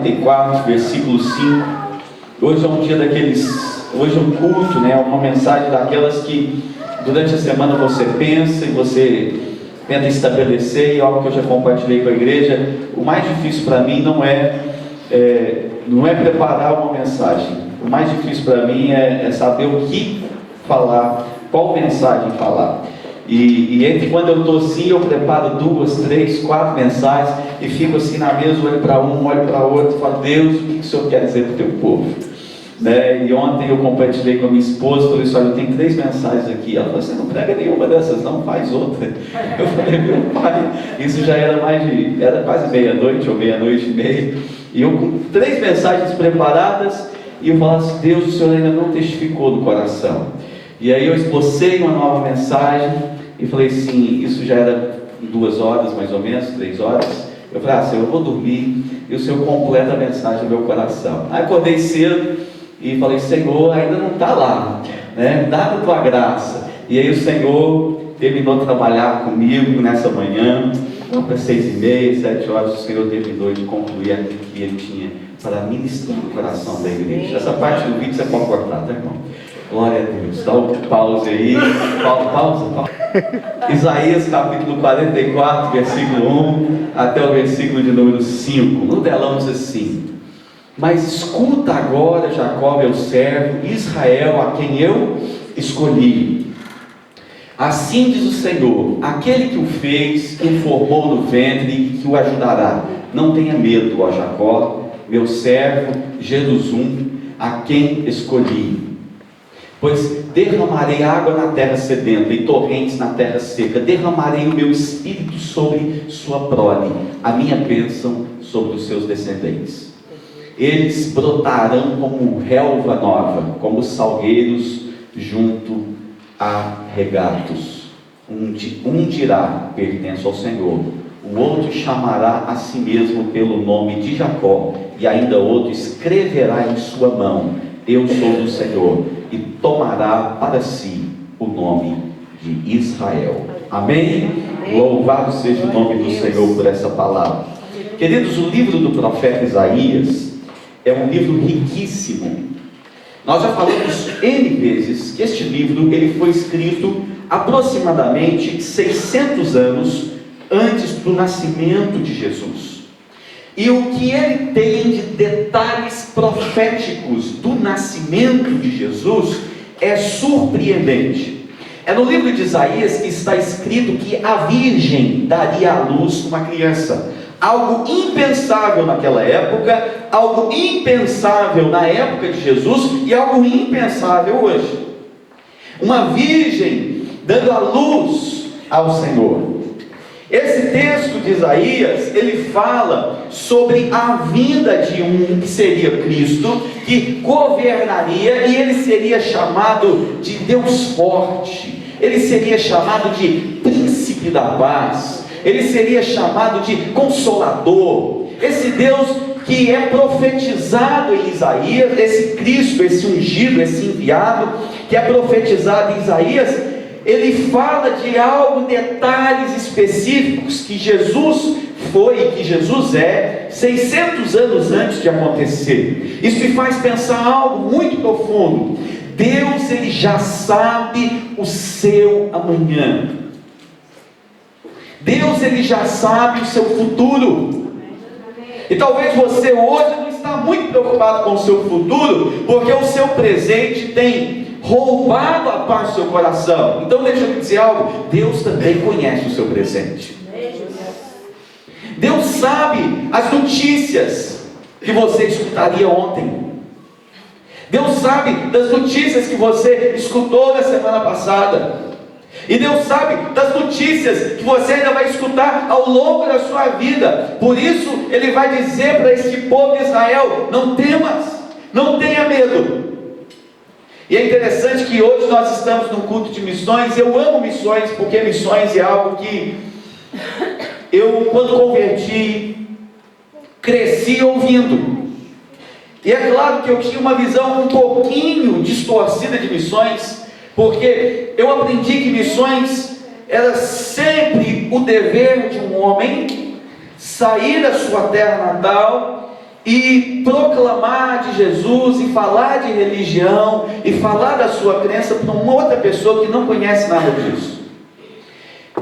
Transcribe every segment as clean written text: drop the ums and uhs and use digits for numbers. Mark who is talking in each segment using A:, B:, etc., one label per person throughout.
A: 44, versículo 5. Hoje é um dia daqueles, hoje é um culto, né? Uma mensagem daquelas que durante a semana você pensa e você tenta estabelecer, e algo que eu já compartilhei com a igreja. O mais difícil para mim não é preparar uma mensagem. O mais difícil para mim é saber o que falar, qual mensagem falar. E entre quando eu estou assim, eu preparo 2, 3, 4 mensagens e fico assim na mesa, olho para um, olho para outro e falo: Deus, o que o Senhor quer dizer para o teu povo? Né? E ontem eu compartilhei com a minha esposa, falei assim: olha, eu tenho 3 mensagens aqui. Ela falou: você não prega nenhuma dessas não, faz outra. Eu falei: meu pai, isso já era era quase meia-noite ou meia-noite e meia, e eu com 3 mensagens preparadas, e eu falava assim: Deus, o Senhor ainda não testificou do coração. E aí eu esbocei uma nova mensagem e falei assim, isso já era 2 horas mais ou menos, 3 horas. Eu falei: Senhor, eu vou dormir e o Senhor completa a mensagem no meu coração. Aí acordei cedo e falei: Senhor, ainda não está lá, né? Dá a tua graça. E aí o Senhor terminou de trabalhar comigo nessa manhã, para 6h30, 7 horas, o Senhor terminou de concluir aquilo que Ele tinha para ministrar no coração da igreja. Essa parte do vídeo você pode cortar, tá, irmão? Glória a Deus. Dá um pause aí. Pausa. Isaías capítulo 44, versículo 1 até o versículo de número 5. No telão diz assim: mas escuta agora, Jacó, meu servo, Israel, a quem eu escolhi. Assim diz o Senhor, aquele que o fez, que o formou no ventre e que o ajudará. Não tenha medo, ó Jacó, meu servo, Jedusum, a quem escolhi. Pois derramarei água na terra sedenta e torrentes na terra seca. Derramarei o meu espírito sobre sua prole, a minha bênção sobre os seus descendentes. Eles brotarão como relva nova, como salgueiros junto a regatos. Um dirá: pertenço ao Senhor. O outro chamará a si mesmo pelo nome de Jacó. E ainda outro escreverá em sua mão: eu sou do Senhor. E tomará para si o nome de Israel. Amém? Louvado seja o nome do Senhor por essa palavra. Queridos, o livro do profeta Isaías é um livro riquíssimo. Nós já falamos N vezes que este livro ele foi escrito aproximadamente 600 anos antes do nascimento de Jesus. E o que ele tem de detalhes proféticos do nascimento de Jesus é surpreendente. É no livro de Isaías que está escrito que a virgem daria à luz uma criança. Algo impensável naquela época, algo impensável na época de Jesus e algo impensável hoje. Uma virgem dando à luz ao Senhor. Esse texto de Isaías, ele fala sobre a vinda de um que seria Cristo, que governaria, e ele seria chamado de Deus forte, ele seria chamado de príncipe da paz, ele seria chamado de consolador. Esse Deus que é profetizado em Isaías, esse Cristo, esse ungido, esse enviado, que é profetizado em Isaías, ele fala de algo, detalhes específicos que Jesus foi, que Jesus é, 600 anos antes de acontecer. Isso me faz pensar algo muito profundo. Deus, ele já sabe o seu amanhã. Deus, ele já sabe o seu futuro. E talvez você hoje não está muito preocupado com o seu futuro, porque o seu presente tem roubado a paz do seu coração. Então deixa eu dizer algo: Deus também conhece o seu presente. Deus sabe as notícias que você escutaria ontem. Deus sabe das notícias que você escutou na semana passada. E Deus sabe das notícias que você ainda vai escutar ao longo da sua vida. Por isso Ele vai dizer para este povo de Israel: não temas, não tenha medo. E é interessante que hoje nós estamos no culto de missões. Eu amo missões, porque missões é algo que eu, quando converti, cresci ouvindo. E é claro que eu tinha uma visão um pouquinho distorcida de missões, porque eu aprendi que missões era sempre o dever de um homem sair da sua terra natal e proclamar de Jesus, e falar de religião, e falar da sua crença para uma outra pessoa que não conhece nada disso.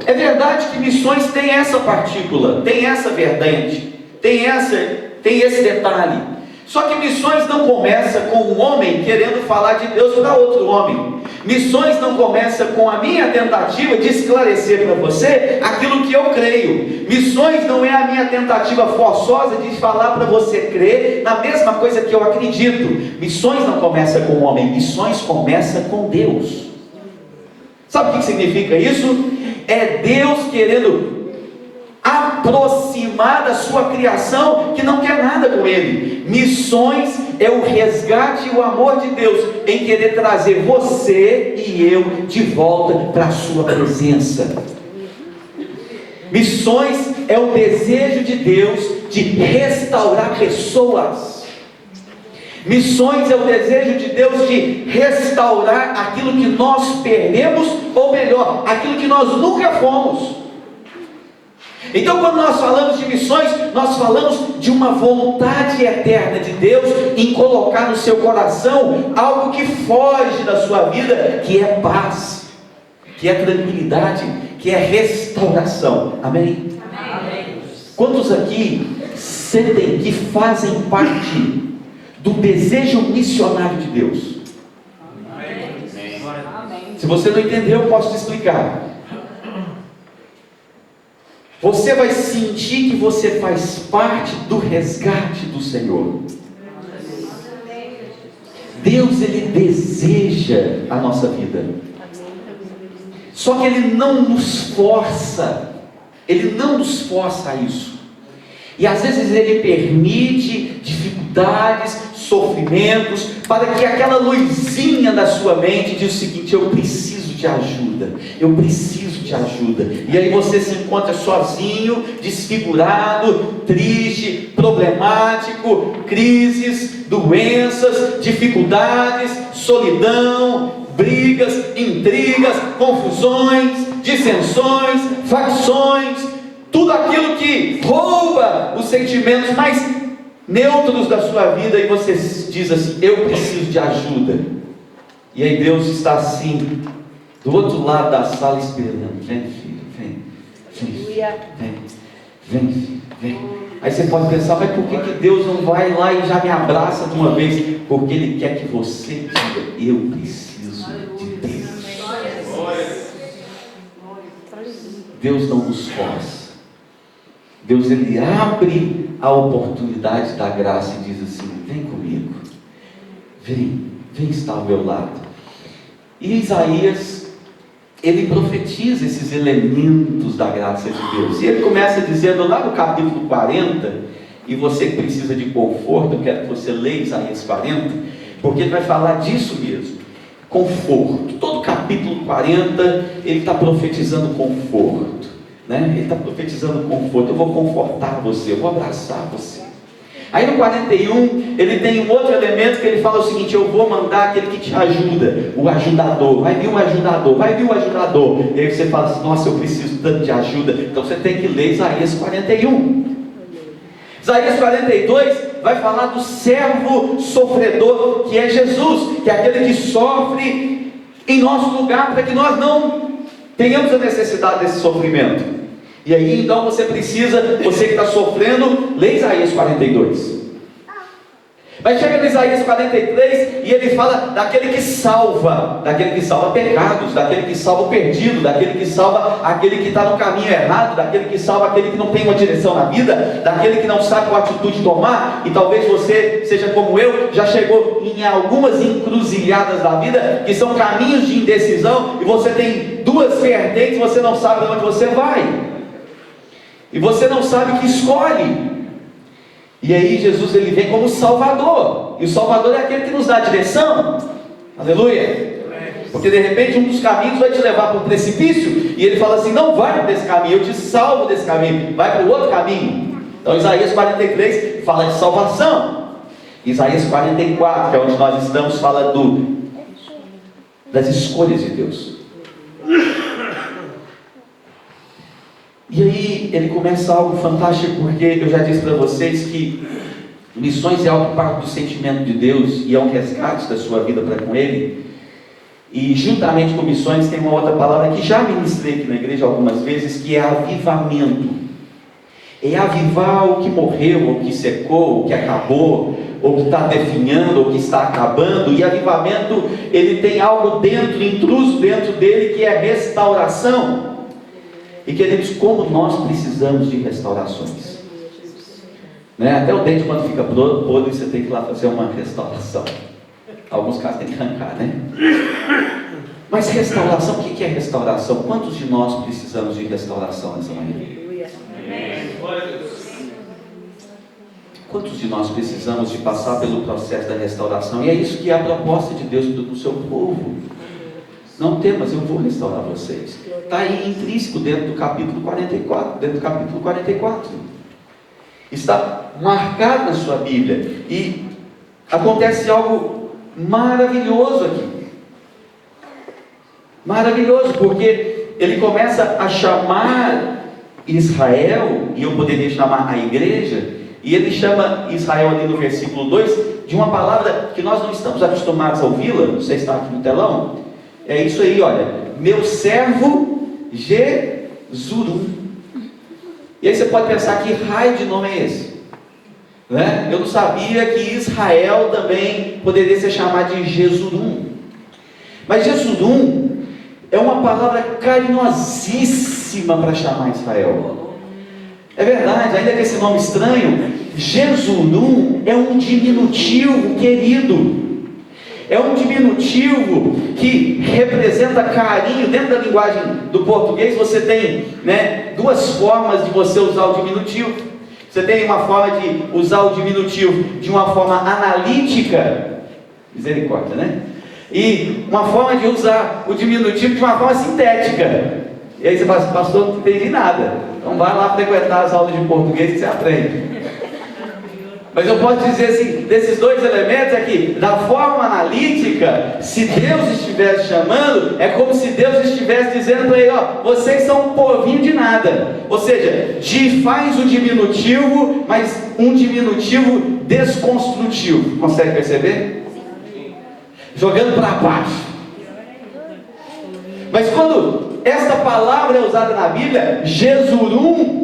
A: É verdade que missões tem essa partícula, tem essa vertente, tem esse detalhe. Só que missões não começa com um homem querendo falar de Deus para outro homem. Missões não começa com a minha tentativa de esclarecer para você aquilo que eu creio. Missões não é a minha tentativa forçosa de falar para você crer na mesma coisa que eu acredito. Missões não começa com o homem, missões começa com Deus. Sabe o que significa isso? É Deus querendo aproximar da sua criação que não quer nada com ele. Missões é o resgate e o amor de Deus em querer trazer você e eu de volta para a sua presença. Missões é o desejo de Deus de restaurar pessoas. Missões é o desejo de Deus de restaurar aquilo que nós perdemos, ou melhor, aquilo que nós nunca fomos. Então, quando nós falamos de missões, nós falamos de uma vontade eterna de Deus em colocar no seu coração algo que foge da sua vida, que é paz, que é tranquilidade, que é restauração. Amém? Amém. Quantos aqui sentem que fazem parte do desejo missionário de Deus? Amém. Se você não entendeu, eu posso te explicar. Você vai sentir que você faz parte do resgate do Senhor. Deus, Ele deseja a nossa vida. Só que Ele não nos força. Ele não nos força a isso. E às vezes Ele permite dificuldades, sofrimentos, para que aquela luzinha da sua mente diz o seguinte: eu preciso de ajuda, eu preciso de ajuda. E aí você se encontra sozinho, desfigurado, triste, problemático, crises, doenças, dificuldades, solidão, brigas, intrigas, confusões, dissensões, facções, tudo aquilo que rouba os sentimentos mais neutros da sua vida, e você diz assim: eu preciso de ajuda. E aí Deus está assim, do outro lado da sala, esperando. Vem, filho, vem, filho. Aí você pode pensar: mas por que Deus não vai lá e já me abraça de uma vez? Porque Ele quer que você diga: eu preciso de Deus. Deus não nos força. Deus, Ele abre a oportunidade da graça e diz assim: vem comigo, vem estar ao meu lado. E Isaías, ele profetiza esses elementos da graça de Deus, e ele começa dizendo lá no capítulo 40, e você que precisa de conforto, eu quero que você leia Isaías 40, porque ele vai falar disso mesmo, conforto. Todo capítulo 40, ele está profetizando conforto, né? Ele está profetizando conforto. Eu vou confortar você, eu vou abraçar você. Aí no 41, ele tem um outro elemento que ele fala o seguinte: eu vou mandar aquele que te ajuda, o ajudador. Vai vir o ajudador, vai vir o ajudador. E aí você fala assim: nossa, eu preciso tanto de ajuda. Então você tem que ler Isaías 41. Isaías 42 vai falar do servo sofredor, que é Jesus, que é aquele que sofre em nosso lugar, para que nós não tenhamos a necessidade desse sofrimento. E aí então você precisa, você que está sofrendo, lê Isaías 42. Mas chega no Isaías 43 e ele fala daquele que salva pecados, daquele que salva o perdido, daquele que salva aquele que está no caminho errado, daquele que salva aquele que não tem uma direção na vida, daquele que não sabe qual atitude tomar. E talvez você seja como eu, já chegou em algumas encruzilhadas da vida, que são caminhos de indecisão, e você tem duas vertentes, você não sabe de onde você vai, e você não sabe o que escolhe. E aí Jesus, ele vem como Salvador, e o Salvador é aquele que nos dá a direção. Aleluia. Porque de repente um dos caminhos vai te levar para um precipício, e ele fala assim: não vai por esse caminho, eu te salvo desse caminho, vai para o outro caminho. Então Isaías 43 fala de salvação. Isaías 44, que é onde nós estamos, fala das escolhas de Deus. E aí ele começa algo fantástico, porque eu já disse para vocês que Missões é algo que parte do sentimento de Deus e é um resgate da sua vida para com Ele. E juntamente com missões tem uma outra palavra que já ministrei aqui na igreja algumas vezes, que é avivamento. É avivar o que morreu, ou que secou, ou que acabou, ou que está definhando, ou que está acabando. E avivamento, ele tem algo dentro, intruso dentro dele, que é restauração. E queridos, como nós precisamos de restaurações, né? Até o dente, quando fica podre, você tem que ir lá fazer uma restauração. Alguns casos tem que arrancar, né? Mas restauração, o que é restauração? Quantos de nós precisamos de restauração nessa manhã? Quantos de nós precisamos de passar pelo processo da restauração? E é isso que é a proposta de Deus para o seu povo. Não temas, eu vou restaurar vocês. Está aí intrínseco dentro do capítulo 44. Está marcado na sua Bíblia. E acontece algo maravilhoso aqui. Maravilhoso, porque ele começa a chamar Israel, e eu poderia chamar a igreja, e ele chama Israel ali no versículo 2, de uma palavra que nós não estamos acostumados a ouvi-la. Você está aqui no telão? É isso aí, olha, meu servo Jesurum. E aí você pode pensar, que raio de nome é esse? Né? Eu não sabia que Israel também poderia ser chamado de Jesurum. Mas Jesurum é uma palavra carinhosíssima para chamar Israel. É verdade, ainda que esse nome estranho, Jesurum é um diminutivo querido. É um diminutivo que representa carinho. Dentro da linguagem do português você tem, né, duas formas de você usar o diminutivo. Você tem uma forma de usar o diminutivo de uma forma analítica, misericórdia, né? E uma forma de usar o diminutivo de uma forma sintética. E aí você fala assim, pastor, não entendi nada. Então vai lá frequentar as aulas de português que você aprende. Mas eu posso dizer assim, desses dois elementos é que, da forma analítica, se Deus estivesse chamando, é como se Deus estivesse dizendo para ele, ó, vocês são um povinho de nada. Ou seja, faz o diminutivo, mas um diminutivo desconstrutivo. Consegue perceber? Jogando para baixo. Mas quando esta palavra é usada na Bíblia, Jesurum,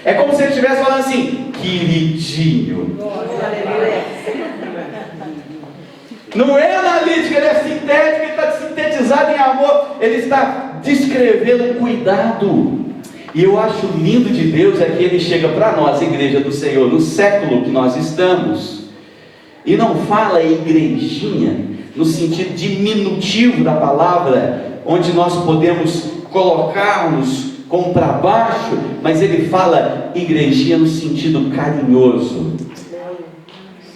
A: é como se ele estivesse falando assim, queridinho. Não é analítico, ele é sintético, ele está sintetizado em amor, ele está descrevendo um cuidado. E eu acho lindo de Deus é que ele chega para nós, igreja do Senhor, no século que nós estamos, e não fala igrejinha, no sentido diminutivo da palavra, onde nós podemos colocar-nos como para baixo, mas ele fala igrejinha no sentido carinhoso,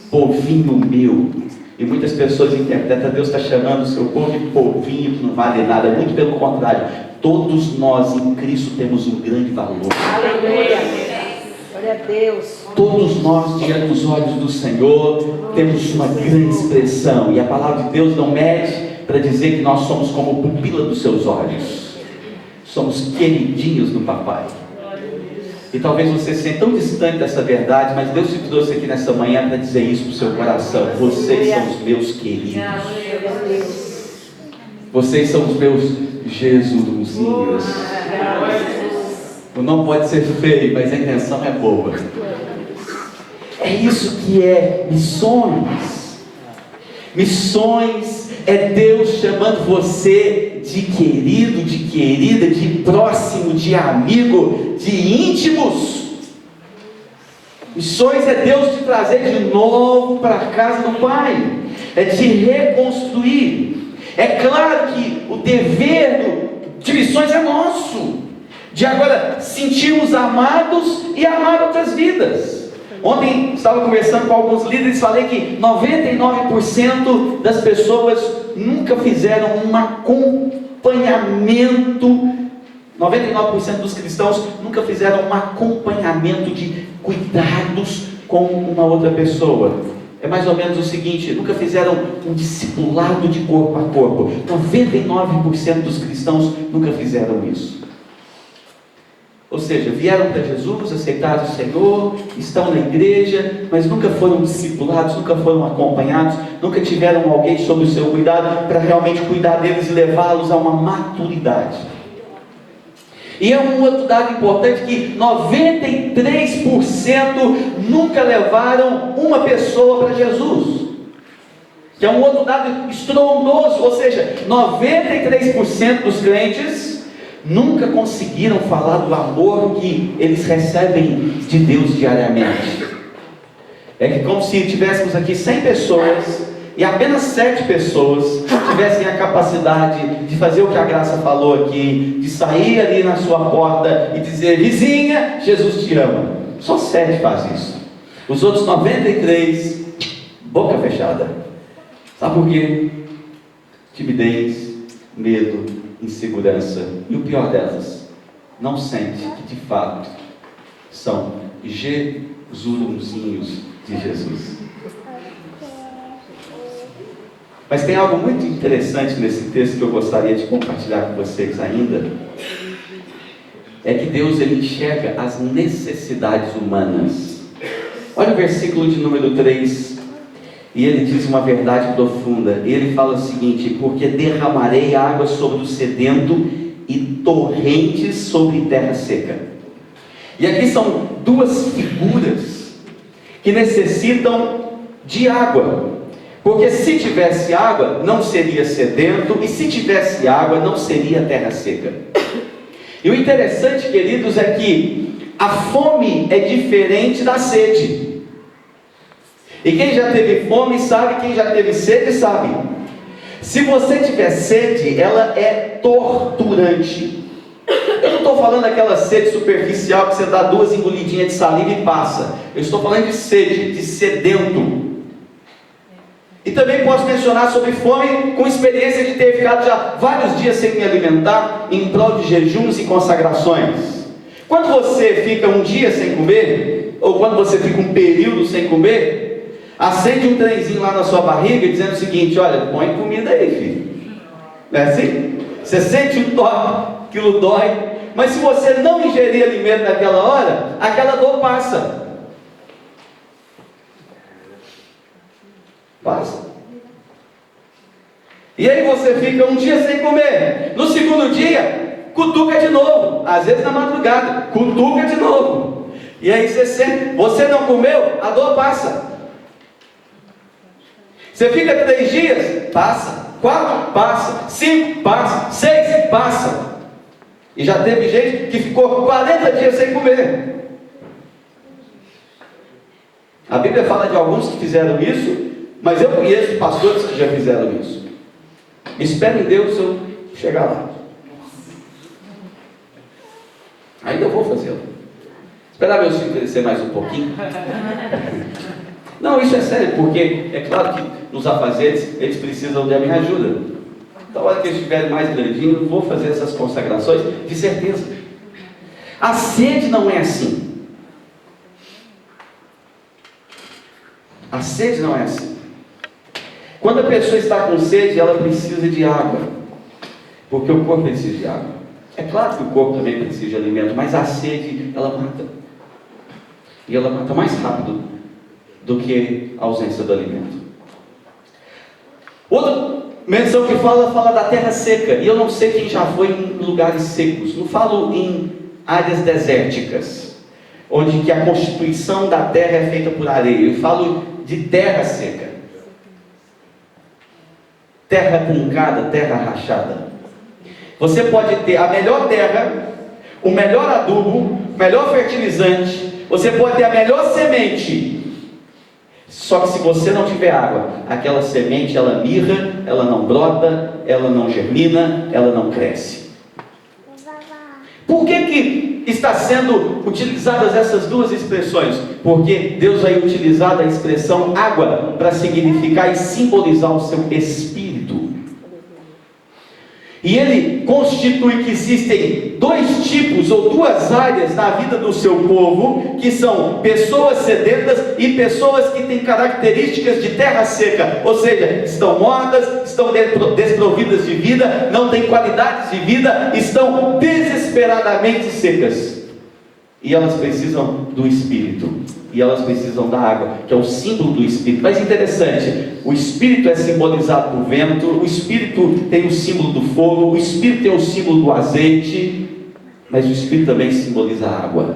A: povinho meu. E muitas pessoas interpretam, Deus está chamando o seu povo de povinho que não vale nada. Muito pelo contrário, todos nós em Cristo temos um grande valor.
B: Aleluia, glória a Deus.
A: Todos nós, diante dos olhos do Senhor, temos uma grande expressão, e a palavra de Deus não mede para dizer que nós somos como pupila dos seus olhos. Somos queridinhos do papai. E talvez você se sinta tão distante dessa verdade, mas Deus te trouxe aqui nessa manhã para dizer isso para o seu coração. Vocês são os meus queridos. Vocês são os meus Jesusinhos. O nome pode ser feio, mas a intenção é boa. É isso que é missões. Missões é Deus chamando você de querido, de querida, de próximo, de amigo, de íntimos. Missões é Deus te trazer de novo para a casa do Pai, é te reconstruir. É claro que o dever de missões é nosso, de agora sentirmos amados e amar outras vidas. Ontem estava conversando com alguns líderes e falei que 99% das pessoas nunca fizeram um acompanhamento, 99% dos cristãos nunca fizeram um acompanhamento de cuidados com uma outra pessoa. É mais ou menos o seguinte, nunca fizeram um discipulado de corpo a corpo. 99% dos cristãos nunca fizeram isso. Ou seja, vieram para Jesus, aceitaram o Senhor, estão na igreja, mas nunca foram discipulados, nunca foram acompanhados, nunca tiveram alguém sob o seu cuidado para realmente cuidar deles e levá-los a uma maturidade. E é um outro dado importante que 93% nunca levaram uma pessoa para Jesus. Que é um outro dado estrondoso, ou seja, 93% dos crentes nunca conseguiram falar do amor que eles recebem de Deus diariamente. É que como se tivéssemos aqui 100 pessoas e apenas 7 pessoas tivessem a capacidade de fazer o que a Graça falou aqui, de sair ali na sua porta e dizer: vizinha, Jesus te ama. Só 7 fazem isso. Os outros 93, boca fechada. Sabe por quê? Timidez, medo, insegurança. E o pior delas, não sente que de fato são Jesusinhos de Jesus. Mas tem algo muito interessante nesse texto que eu gostaria de compartilhar com vocês ainda. É que Deus, ele enxerga as necessidades humanas. Olha o versículo de número 3. E ele diz uma verdade profunda. Ele fala o seguinte: porque derramarei água sobre o sedento e torrentes sobre terra seca. E aqui são duas figuras que necessitam de água. Porque se tivesse água, não seria sedento, e se tivesse água, não seria terra seca. E o interessante, queridos, é que a fome é diferente da sede. E quem já teve fome sabe, quem já teve sede sabe. Se você tiver sede, ela é torturante. Eu não estou falando daquela sede superficial que você dá 2 engolidinhas de saliva e passa. Eu estou falando de sede, de sedento. E também posso mencionar sobre fome com experiência de ter ficado já vários dias sem me alimentar em prol de jejuns e consagrações. Quando você fica um dia sem comer, ou quando você fica um período sem comer, acende um trenzinho lá na sua barriga dizendo o seguinte: olha, põe comida aí, filho. Não é assim? Você sente um toque, aquilo dói, mas se você não ingerir alimento naquela hora, aquela dor passa. Passa. E aí você fica um dia sem comer. No segundo dia, cutuca de novo. Às vezes na madrugada, cutuca de novo. E aí você sente, você não comeu, a dor passa. Você fica 3 dias, passa. 4, passa. 5, passa. 6, passa. E já teve gente que ficou 40 dias sem comer. A Bíblia fala de alguns que fizeram isso, mas eu conheço pastores que já fizeram isso. Espero em Deus se eu chegar lá. Ainda vou fazê-lo. Esperar meus filhos crescer mais um pouquinho. Não, isso é sério, porque é claro que nos afazeres eles precisam da minha ajuda. Então, a hora que eles estiverem mais grandinhos, eu vou fazer essas consagrações de certeza. A sede não é assim. A sede não é assim. Quando a pessoa está com sede, ela precisa de água, porque o corpo precisa de água. É claro que o corpo também precisa de alimento, mas a sede, ela mata. E ela mata mais rápido do que a ausência do alimento. Outra menção que fala da terra seca. E eu não sei quem já foi em lugares secos. Não falo em áreas desérticas, onde que a constituição da terra é feita por areia. Eu falo de terra seca. Terra truncada, terra rachada. Você pode ter a melhor terra, o melhor adubo, o melhor fertilizante, você pode ter a melhor semente, só que se você não tiver água, aquela semente ela mirra, ela não brota, ela não germina, ela não cresce. Por que está sendo utilizadas essas duas expressões? Porque Deus vai utilizar a expressão água para significar e simbolizar o seu espírito. E ele constitui que existem 2 tipos ou 2 áreas na vida do seu povo, que são pessoas sedentas e pessoas que têm características de terra seca, ou seja, estão mortas, estão desprovidas de vida, não têm qualidades de vida, estão desesperadamente secas. E elas precisam do Espírito. E elas precisam da água, que é o símbolo do Espírito. Mas interessante, o Espírito é simbolizado por vento, o Espírito tem o símbolo do fogo, o Espírito tem o símbolo do azeite, mas o Espírito também simboliza a água.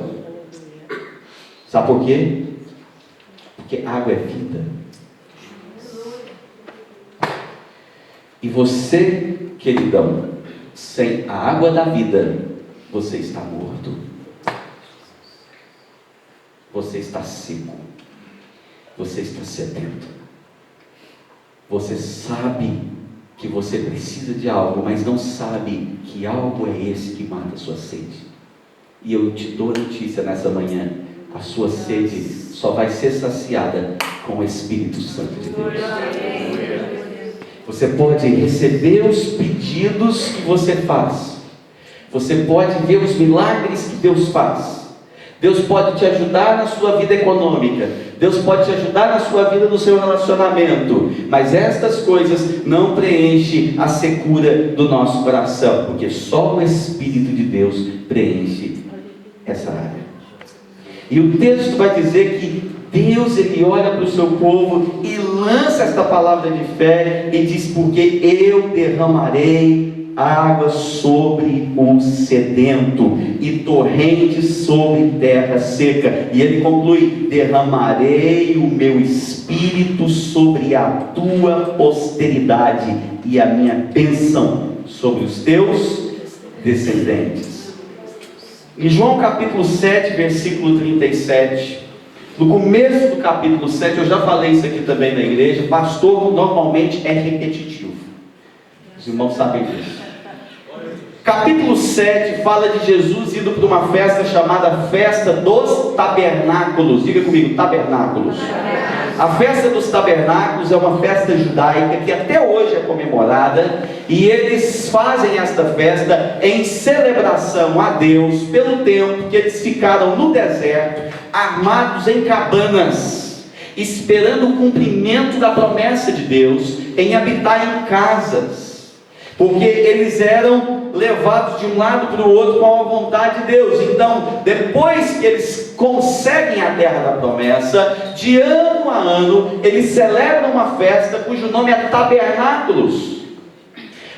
A: Sabe por quê? Porque água é vida. E você, queridão, sem a água da vida, você está morto. Você está seco. Você está sedento. Você sabe que você precisa de algo, mas não sabe que algo é esse que mata a sua sede. E eu te dou a notícia nessa manhã: a sua sede só vai ser saciada com o Espírito Santo de Deus. Você pode receber os pedidos que você faz. Você pode ver os milagres que Deus faz. Deus pode te ajudar na sua vida econômica. Deus pode te ajudar na sua vida, no seu relacionamento. Mas estas coisas não preenchem a secura do nosso coração, porque só o Espírito de Deus preenche essa área. E o texto vai dizer que Deus, Ele olha para o seu povo e lança esta palavra de fé e diz: porque eu derramarei água sobre o sedento e torrentes sobre terra seca. E ele conclui: derramarei o meu espírito sobre a tua posteridade e a minha bênção sobre os teus descendentes. Em João capítulo 7, versículo 37, no começo do capítulo 7, eu já falei isso aqui também na igreja, pastor normalmente é repetitivo. Os irmãos sabem disso. Capítulo 7 fala de Jesus indo para uma festa chamada Festa dos Tabernáculos. Diga comigo, tabernáculos. A Festa dos Tabernáculos é uma festa judaica que até hoje é comemorada, e eles fazem esta festa em celebração a Deus pelo tempo que eles ficaram no deserto, armados em cabanas, esperando o cumprimento da promessa de Deus em habitar em casas, porque eles eram levados de um lado para o outro com a vontade de Deus. Então, depois que eles conseguem a terra da promessa, de ano a ano, eles celebram uma festa cujo nome é Tabernáculos,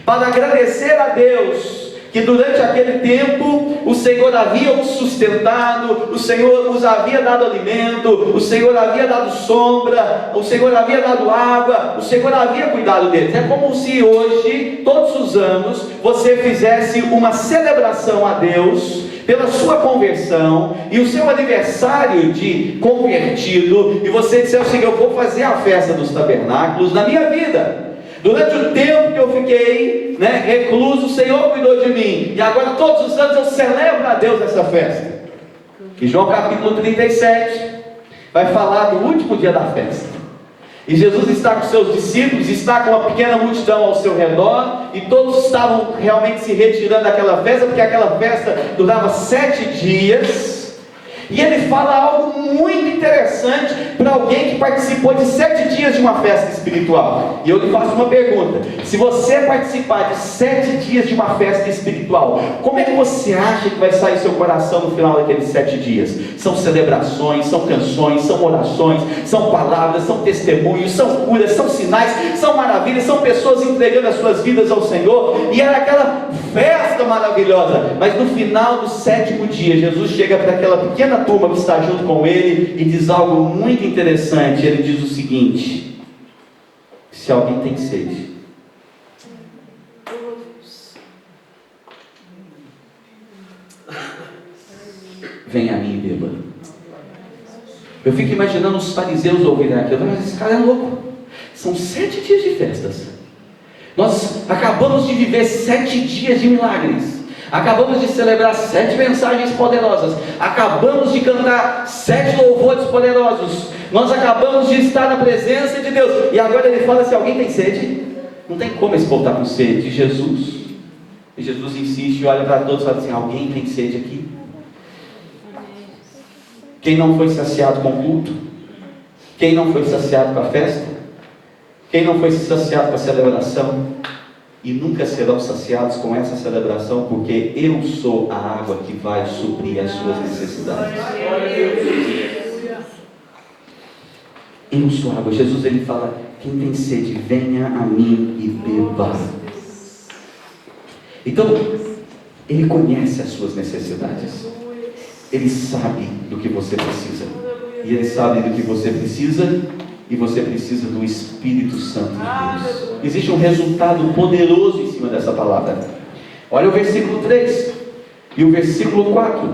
A: para agradecer a Deus que durante aquele tempo o Senhor havia os sustentado, o Senhor os havia dado alimento, o Senhor havia dado sombra, o Senhor havia dado água, o Senhor havia cuidado deles. É como se hoje, todos os anos, você fizesse uma celebração a Deus pela sua conversão e o seu aniversário de convertido, e você disse assim: eu vou fazer a festa dos tabernáculos na minha vida. Durante o tempo que eu fiquei recluso, o Senhor cuidou de mim, e agora todos os anos eu celebro a Deus essa festa. E João capítulo 37 vai falar do último dia da festa, e Jesus está com seus discípulos, está com uma pequena multidão ao seu redor, e todos estavam realmente se retirando daquela festa, porque aquela festa durava 7 dias, e ele fala algo muito interessante para alguém que participou de 7 dias de uma festa espiritual. E eu lhe faço uma pergunta: se você participar de 7 dias de uma festa espiritual, como é que você acha que vai sair seu coração no final daqueles 7 dias? São celebrações, são canções, são orações, são palavras, são testemunhos, são curas, são sinais, são maravilhas, são pessoas entregando as suas vidas ao Senhor, e era aquela festa maravilhosa. Mas no final do 7º dia, Jesus chega para aquela pequena turma que está junto com ele e diz algo muito interessante. Ele diz o seguinte: se alguém tem sede, venha a mim e beba. Eu fico imaginando os fariseus ouvirem aquilo: mas esse cara é louco, são 7 dias de festas, nós acabamos de viver 7 dias de milagres, acabamos de celebrar 7 mensagens poderosas, acabamos de cantar 7 louvores poderosos, nós acabamos de estar na presença de Deus, e agora ele fala: se alguém tem sede, não tem como esse povo estar com sede de Jesus. E Jesus insiste e olha para todos e fala assim: alguém tem sede aqui? Quem não foi saciado com o culto? Quem não foi saciado com a festa? Quem não foi saciado com a celebração? e nunca serão saciados com essa celebração, porque eu sou a água que vai suprir as suas necessidades. Eu sou a água. Jesus, ele fala: quem tem sede, venha a mim e beba. Então, ele conhece as suas necessidades. Ele sabe do que você precisa. E ele sabe do que você precisa. E você precisa do Espírito Santo de Deus. Existe um resultado poderoso em cima dessa palavra. Olha o versículo 3 e o versículo 4.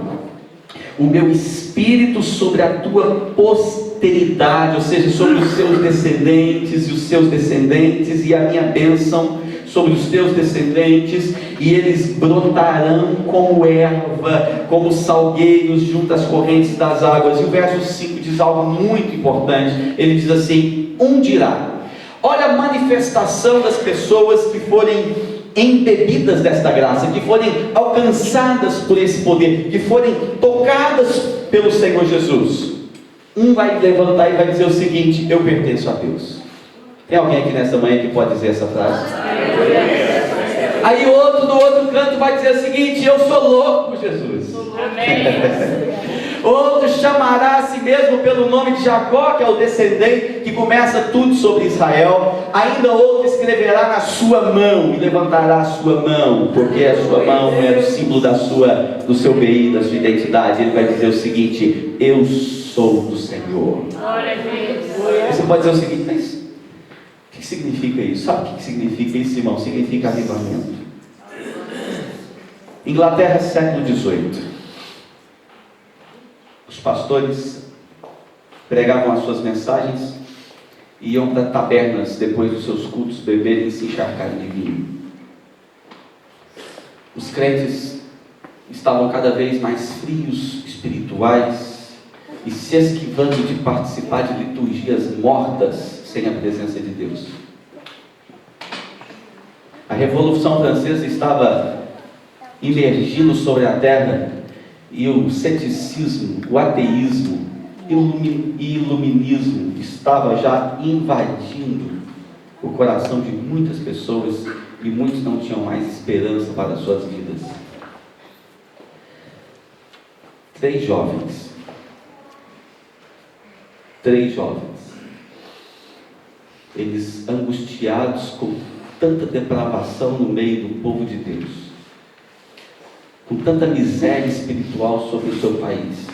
A: O meu Espírito sobre a tua posteridade, ou seja, sobre os seus descendentes e os seus descendentes, e a minha bênção sobre os teus descendentes, e eles brotarão como erva, como salgueiros junto às correntes das águas. E o verso 5 diz algo muito importante. Ele diz assim: dirá. Olha a manifestação das pessoas que forem embebidas desta graça, que forem alcançadas por esse poder, que forem tocadas pelo Senhor Jesus. Vai levantar e vai dizer o seguinte: eu pertenço a Deus. Tem alguém aqui nessa manhã que pode dizer essa frase? Aí outro do outro canto vai dizer o seguinte: eu sou louco por Jesus. Outro chamará a si mesmo pelo nome de Jacó, que é o descendente que começa tudo sobre Israel. Ainda outro escreverá na sua mão e levantará a sua mão, porque a sua mão é o símbolo do seu BI, da sua identidade. Ele vai dizer o seguinte: eu sou do Senhor. Você pode dizer o seguinte: mas o que significa isso? Sabe o que significa isso, irmão? Significa avivamento. Inglaterra, século XVIII. Os pastores pregavam as suas mensagens e iam para tabernas depois dos seus cultos beberem e se encharcarem de vinho. Os crentes estavam cada vez mais frios, espirituais, e se esquivando de participar de liturgias mortas sem a presença de Deus. A Revolução Francesa estava emergindo sobre a terra, e o ceticismo, o ateísmo e iluminismo estava já invadindo o coração de muitas pessoas, e muitos não tinham mais esperança para as suas vidas. 3 jovens, eles angustiados com tanta depravação no meio do povo de Deus, com tanta miséria espiritual sobre o seu país,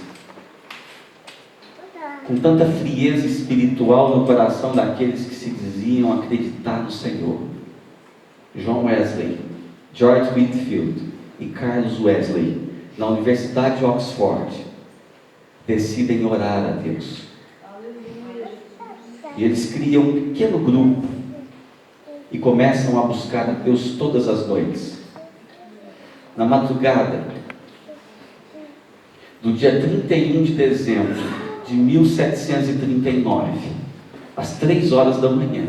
A: com tanta frieza espiritual no coração daqueles que se diziam acreditar no Senhor. John Wesley, George Whitefield e Carlos Wesley, na Universidade de Oxford, decidem orar a Deus. E eles criam um pequeno grupo e começam a buscar a Deus todas as noites. Na madrugada do dia 31 de dezembro de 1739, às 3 horas da manhã,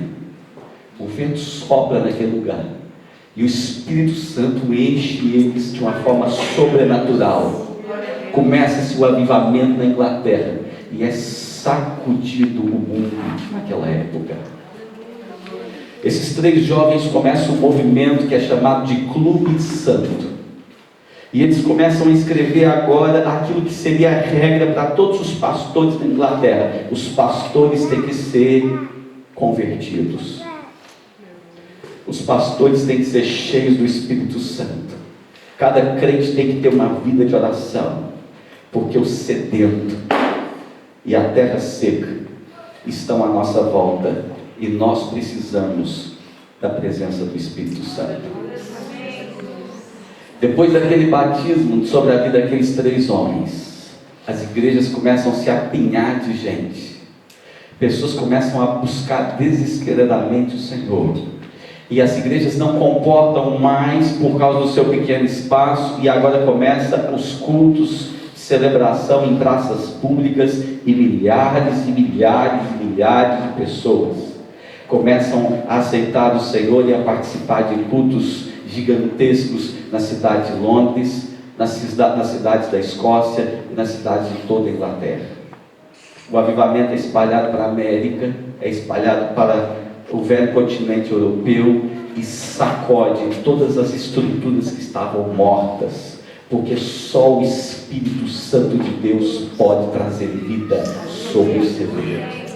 A: o vento sopra naquele lugar e o Espírito Santo enche eles de uma forma sobrenatural. Começa-se o avivamento na Inglaterra e é sacudido o mundo naquela época. Esses 3 jovens começam um movimento que é chamado de Clube Santo. E eles começam a escrever agora aquilo que seria a regra para todos os pastores da Inglaterra: os pastores têm que ser convertidos. Os pastores têm que ser cheios do Espírito Santo. Cada crente tem que ter uma vida de oração, porque o sedento e a terra seca estão à nossa volta, e nós precisamos da presença do Espírito Santo. Depois daquele batismo sobre a vida daqueles 3 homens, as igrejas começam a se apinhar de gente. Pessoas começam a buscar desesperadamente o Senhor. E as igrejas não comportam mais por causa do seu pequeno espaço, e agora começam os cultos de celebração em praças públicas, e milhares e milhares e milhares de pessoas começam a aceitar o Senhor e a participar de cultos gigantescos na cidade de Londres, nas cidades da Escócia e nas cidades de toda a Inglaterra. O avivamento é espalhado para a América, é espalhado para o velho continente europeu, e sacode todas as estruturas que estavam mortas, porque só o Espírito Santo de Deus pode trazer vida sobre o seu vida.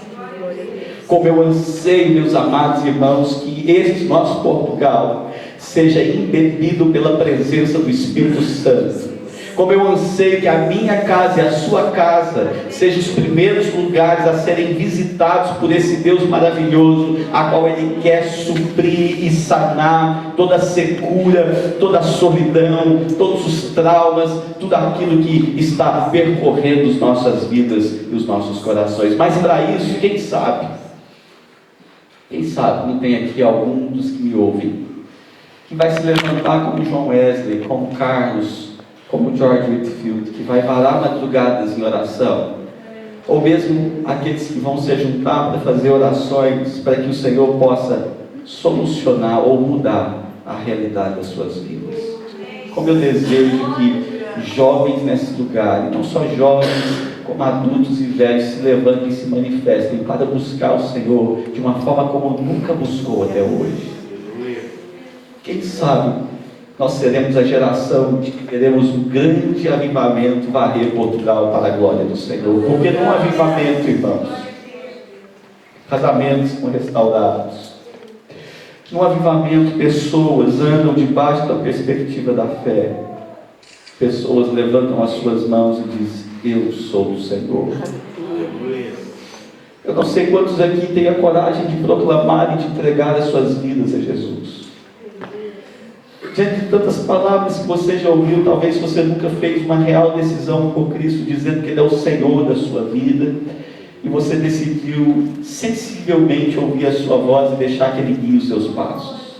A: Como eu anseio, meus amados irmãos, que esse nosso Portugal seja embebido pela presença do Espírito Santo. Como eu anseio que a minha casa e a sua casa sejam os primeiros lugares a serem visitados por esse Deus maravilhoso, a qual Ele quer suprir e sanar toda a secura, toda a solidão, todos os traumas, tudo aquilo que está percorrendo as nossas vidas e os nossos corações. Mas para isso, quem sabe não tem aqui algum dos que me ouvem, que vai se levantar como John Wesley, como Carlos, como George Whitefield, que vai varar madrugadas em oração, ou mesmo aqueles que vão se juntar para fazer orações, para que o Senhor possa solucionar ou mudar a realidade das suas vidas. Como eu desejo que jovens nesse lugar, e não só jovens, como adultos e velhos, se levantem e se manifestem para buscar o Senhor de uma forma como nunca buscou até hoje. Quem sabe nós seremos a geração que teremos um grande avivamento varrer Portugal para a glória do Senhor. Porque num avivamento, irmãos, casamentos são restaurados. Num avivamento, pessoas andam debaixo da perspectiva da fé. Pessoas levantam as suas mãos e dizem: eu sou do Senhor. Eu não sei quantos aqui têm a coragem de proclamar e de entregar as suas vidas a Jesus. Diante de tantas palavras que você já ouviu, talvez você nunca fez uma real decisão por Cristo, dizendo que Ele é o Senhor da sua vida, e você decidiu sensivelmente ouvir a sua voz e deixar que Ele guie os seus passos.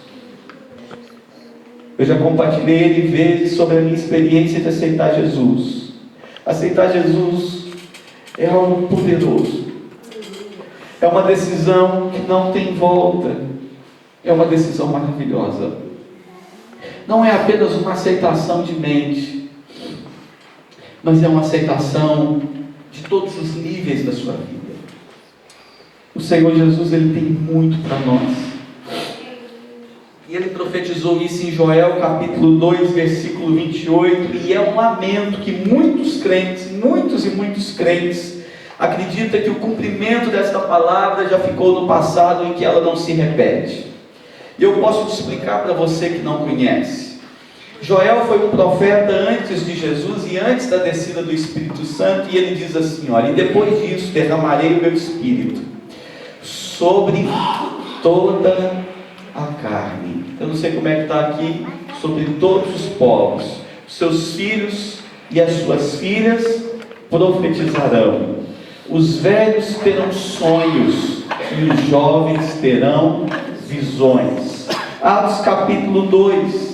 A: Eu já compartilhei N vezes sobre a minha experiência de aceitar Jesus. Aceitar Jesus é algo poderoso. É uma decisão que não tem volta. É uma decisão maravilhosa. Não é apenas uma aceitação de mente, mas é uma aceitação de todos os níveis da sua vida. O Senhor Jesus, Ele tem muito para nós. E Ele profetizou isso em Joel capítulo 2, versículo 28, e é um lamento que muitos e muitos crentes, acreditam que o cumprimento desta palavra já ficou no passado e que ela não se repete. E eu posso te explicar para você que não conhece. Joel foi um profeta antes de Jesus e antes da descida do Espírito Santo, e ele diz assim: olha, e depois disso derramarei o meu Espírito sobre toda a carne. Eu não sei como é que está aqui, sobre todos os povos. Seus filhos e as suas filhas profetizarão. Os velhos terão sonhos e os jovens terão visões. Atos capítulo 2.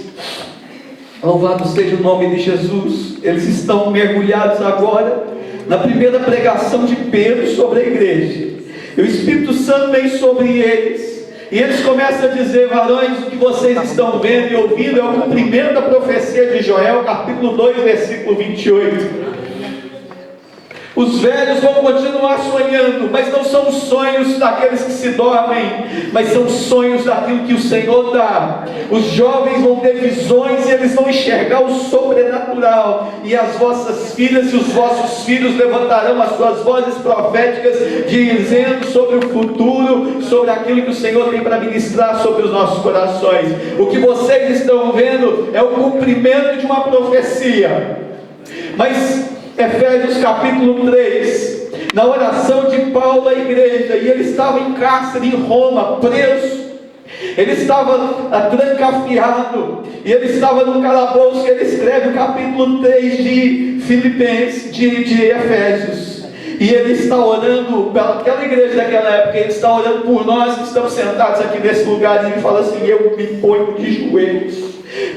A: Louvado seja o nome de Jesus. Eles estão mergulhados agora na primeira pregação de Pedro sobre a igreja. E o Espírito Santo vem sobre eles. E eles começam a dizer: varões, o que vocês estão vendo e ouvindo é o cumprimento da profecia de Joel, capítulo 2, versículo 28. Os velhos vão continuar sonhando, mas não são sonhos daqueles que se dormem, mas são sonhos daquilo que o Senhor dá. Os jovens vão ter visões e eles vão enxergar o sobrenatural. E as vossas filhas e os vossos filhos levantarão as suas vozes proféticas, dizendo sobre o futuro, sobre aquilo que o Senhor tem para ministrar sobre os nossos corações. O que vocês estão vendo é o cumprimento de uma profecia. Mas Efésios capítulo 3, na oração de Paulo à igreja, e ele estava em cárcere em Roma, preso, ele estava trancafiado, e ele estava no calabouço, e ele escreve o capítulo 3 de Filipenses, de Efésios, e ele está orando pelaquela igreja daquela época, ele está orando por nós que estamos sentados aqui nesse lugar, e ele fala assim: eu me ponho de joelhos,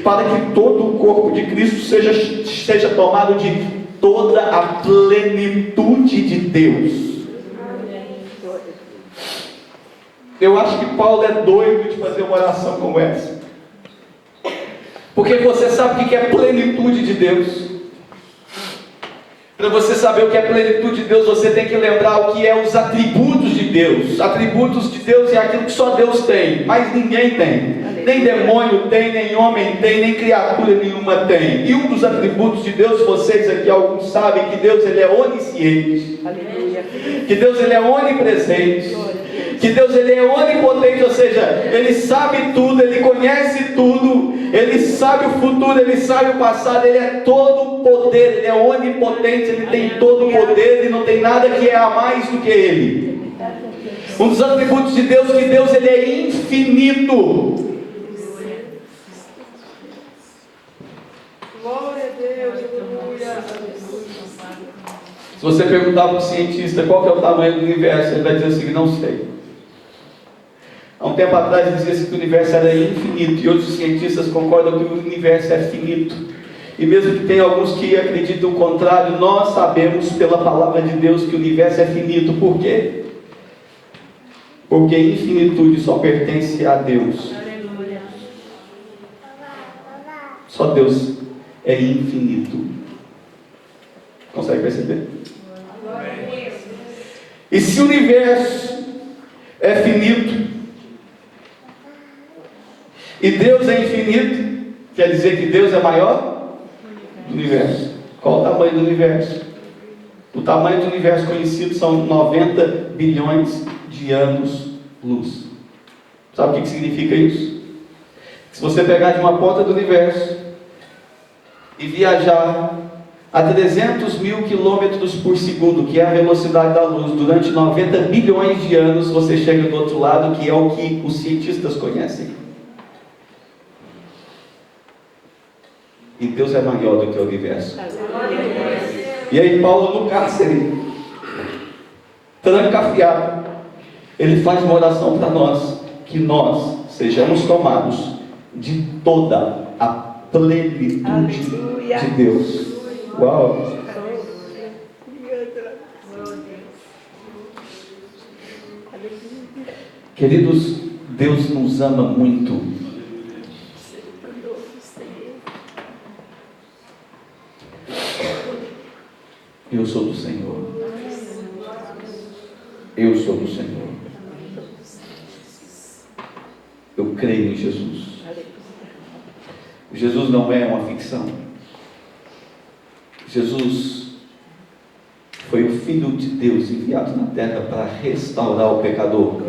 A: para que todo o corpo de Cristo seja tomado de toda a plenitude de Deus. Eu acho que Paulo é doido de fazer uma oração como essa, porque você sabe o que é plenitude de Deus. Para você saber o que é plenitude de Deus, você tem que lembrar o que é os atributos de Deus. Atributos de Deus é aquilo que só Deus tem, mas ninguém tem. Nem demônio tem, nem homem tem, nem criatura nenhuma tem. E um dos atributos de Deus, vocês aqui alguns sabem que Deus ele é onisciente.
B: Aleluia.
A: Que Deus ele é onipresente. Que Deus ele é onipotente, ou seja, Ele sabe tudo, Ele conhece tudo, Ele sabe o futuro, Ele sabe o passado, Ele é todo o poder, Ele é onipotente, Ele tem todo o poder e não tem nada que é a mais do que Ele. Um dos atributos de Deus, que Deus ele é infinito.
B: Glória a Deus, aleluia.
A: Se você perguntar para um cientista qual que é o tamanho do universo, ele vai dizer assim, não sei. Há um tempo atrás dizia-se que o universo era infinito, e hoje os cientistas concordam que o universo é finito. E mesmo que tenha alguns que acreditam o contrário, nós sabemos pela palavra de Deus que o universo é finito. Por quê? Porque infinitude só pertence a Deus. Só Deus é infinito. Consegue perceber? E se o universo é finito e Deus é infinito, quer dizer que Deus é maior do universo. Qual o tamanho do universo? O tamanho do universo conhecido são 90 bilhões de anos-luz. Sabe o que significa isso? Se você pegar de uma ponta do universo e viajar a 300 mil quilômetros por segundo, que é a velocidade da luz, durante 90 bilhões de anos, você chega do outro lado, que é o que os cientistas conhecem. E Deus é maior do que o universo. E aí Paulo no cárcere, trancafiado, ele faz uma oração para nós, que nós sejamos tomados de toda a plenitude
B: Aleluia.
A: de Deus. Uau! Queridos, Deus nos ama muito. Eu sou do Senhor. Eu sou do Senhor. Eu creio em Jesus. Jesus não é uma ficção. Jesus foi o Filho de Deus enviado na terra para restaurar o pecador.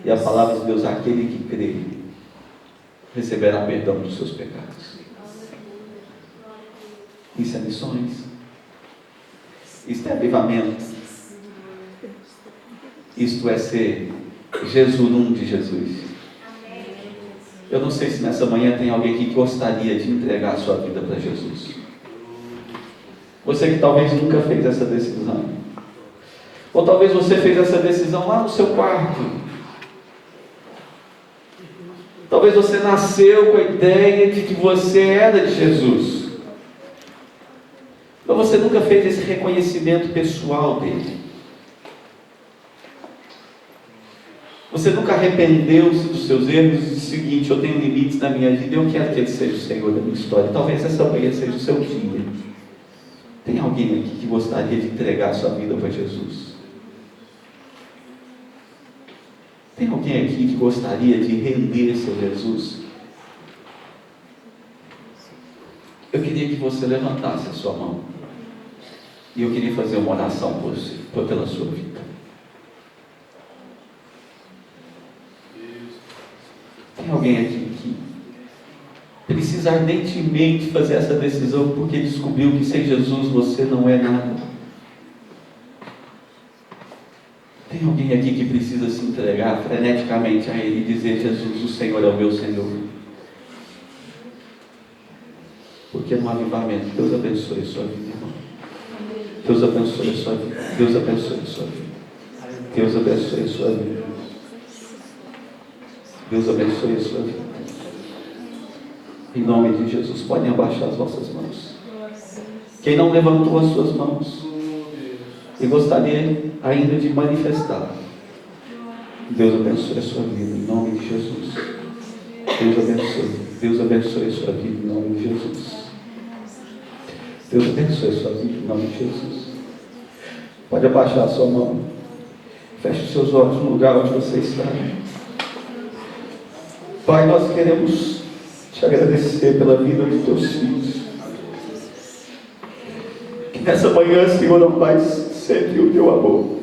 A: E a palavra de Deus, aquele que crê, receberá perdão dos seus pecados. Isso é missões. Isto é avivamento. Isto é ser Jesurum de Jesus. Eu não sei se nessa manhã tem alguém que gostaria de entregar a sua vida para Jesus. Você que talvez nunca fez essa decisão. Ou talvez você fez essa decisão lá no seu quarto. Talvez você nasceu com a ideia de que você era de Jesus. Mas você nunca fez esse reconhecimento pessoal dele. Você nunca arrependeu-se dos seus erros e disse o seguinte: eu tenho limites na minha vida, eu quero que Ele seja o Senhor da minha história. Talvez essa manhã seja o seu dia. Tem alguém aqui que gostaria de entregar a sua vida para Jesus? Tem alguém aqui que gostaria de render-se a Jesus? Eu queria que você levantasse a sua mão. E eu queria fazer uma oração por você, pela sua vida. Tem alguém aqui que precisa ardentemente fazer essa decisão porque descobriu que sem Jesus você não é nada? Tem alguém aqui que precisa se entregar freneticamente a Ele e dizer: Jesus, o Senhor é o meu Senhor? Porque no avivamento, Deus abençoe a sua vida, irmão. Deus abençoe a sua vida. Deus abençoe a sua vida. Deus abençoe a sua vida. Deus abençoe a sua vida. Em nome de Jesus, podem abaixar as vossas mãos. Quem não levantou as suas mãos e gostaria ainda de manifestar, Deus abençoe a sua vida, em nome de Jesus. Deus abençoe. Deus abençoe a sua vida, em nome de Jesus. Deus abençoe a sua vida, em nome de Jesus. Pode abaixar a sua mão. Feche os seus olhos no lugar onde você está. Pai, nós queremos te agradecer pela vida dos teus filhos. Que nessa manhã, Senhor, ó Pai, sente o teu amor.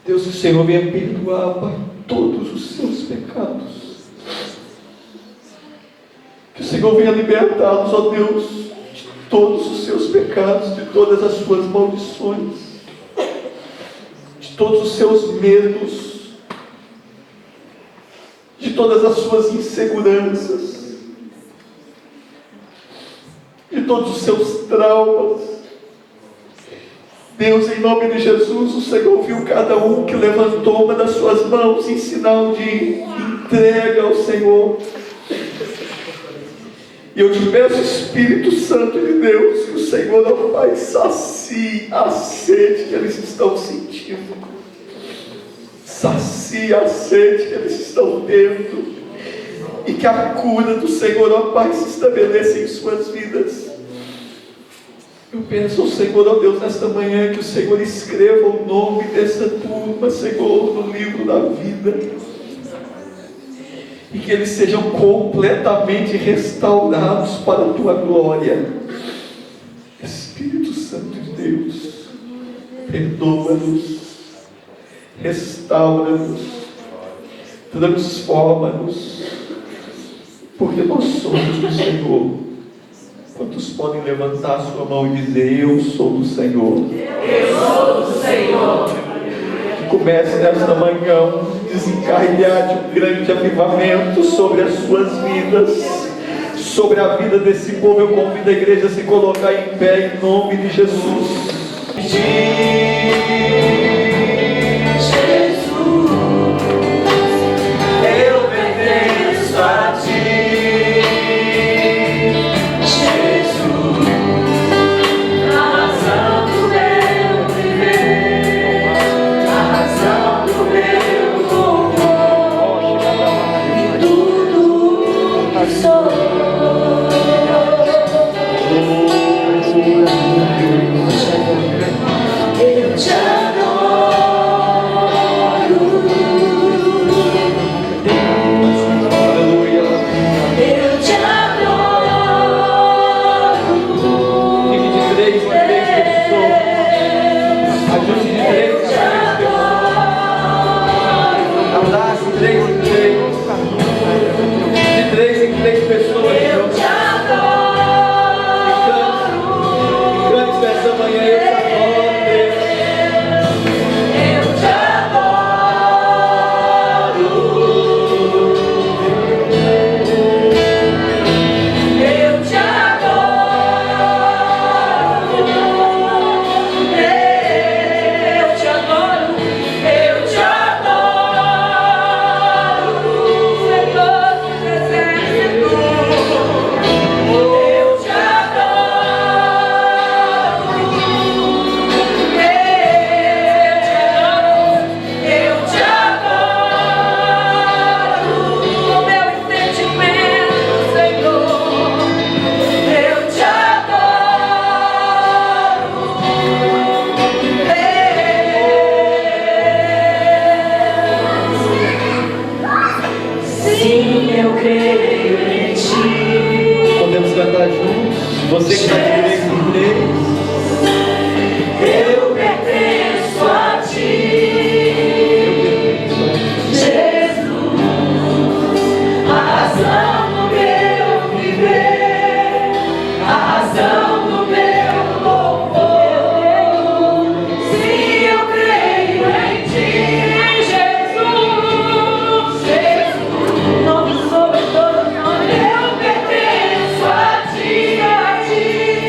A: Deus, que o Senhor venha perdoar, Pai, todos os seus pecados. Que o Senhor venha libertá-los, ó Deus, de todos os seus pecados, de todas as suas maldições, de todos os seus medos, de todas as suas inseguranças, de todos os seus traumas. Deus, em nome de Jesus, o Senhor viu cada um que levantou uma das suas mãos em sinal de entrega ao Senhor. E eu te peço, Espírito Santo de Deus, que o Senhor, ó Pai, sacie a sede que eles estão sentindo. Sacie a sede que eles estão tendo. E que a cura do Senhor, ó Pai, se estabeleça em suas vidas. Eu peço, Senhor, ó Deus, nesta manhã, que o Senhor escreva o nome dessa turma, Senhor, no livro da vida. E que eles sejam completamente restaurados para a Tua glória. Espírito Santo de Deus, perdoa-nos, restaura-nos, transforma-nos, porque nós somos do Senhor. Quantos podem levantar a sua mão e dizer: eu sou do Senhor?
B: Eu sou do Senhor.
A: Que comece nesta manhã desencarregar de um grande avivamento sobre as suas vidas, sobre a vida desse povo. Eu convido a igreja a se colocar em pé em nome de Jesus. Você que está de três em três.
B: Eu pertenço a Ti, Jesus, a razão do meu viver, a razão do meu louvor. Sim, eu creio em Ti, Jesus, Jesus, nome sobre todo nome. Eu pertenço a Ti, a Ti.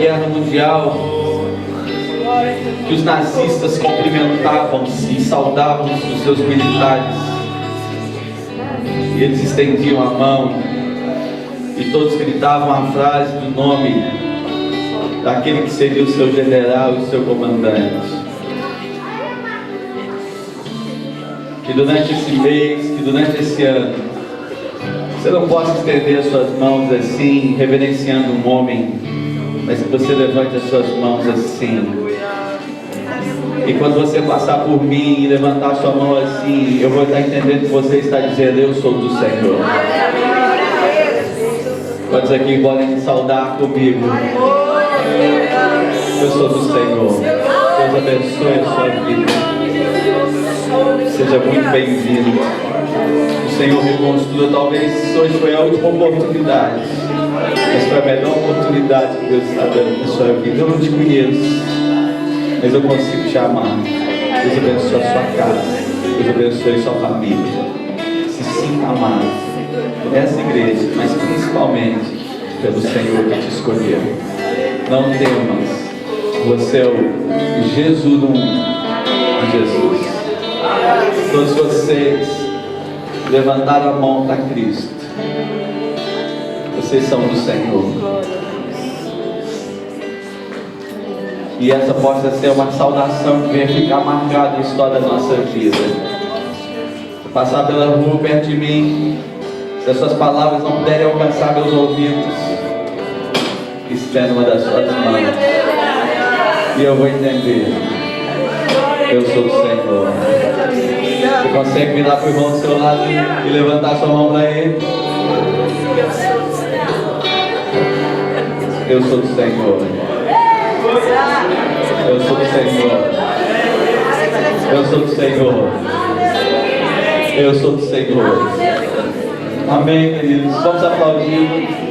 A: Guerra Mundial, que os nazistas cumprimentavam-se e saudavam-se dos seus militares, e eles estendiam a mão, e todos gritavam a frase do nome daquele que seria o seu general e o seu comandante. Que durante esse mês, que durante esse ano, você não possa estender as suas mãos assim, reverenciando um homem, mas que você levante as suas mãos assim. E quando você passar por mim e levantar a sua mão assim, eu vou estar entendendo que você está dizendo: eu sou do Senhor. Quantos aqui podem saudar comigo? Eu sou do Senhor. Deus abençoe a sua vida. Seja muito bem-vindo. O Senhor reconstrua. Talvez hoje foi a última oportunidade, mas foi a melhor oportunidade que Deus está dando na sua vida. Eu não te conheço, mas eu consigo te amar. Deus abençoe a sua casa. Deus abençoe a sua família. Se sinta amado por essa igreja, mas principalmente pelo Senhor que te escolheu. Não temas. Você é o Jesus do mundo. Jesus. Todos vocês levantaram a mão para Cristo. Vocês são do Senhor. E essa possa ser uma saudação que venha ficar marcada na história da nossa vida. Passar pela rua perto de mim, se as suas palavras não puderem alcançar meus ouvidos, estenda uma das suas mãos e eu vou entender. Eu sou do Senhor. Você consegue virar para o irmão do seu lado e levantar sua mão para ele? Eu sou do Senhor. Eu sou do Senhor. Eu sou do Senhor. Eu sou do Senhor. Amém, queridos. Vamos aplaudir.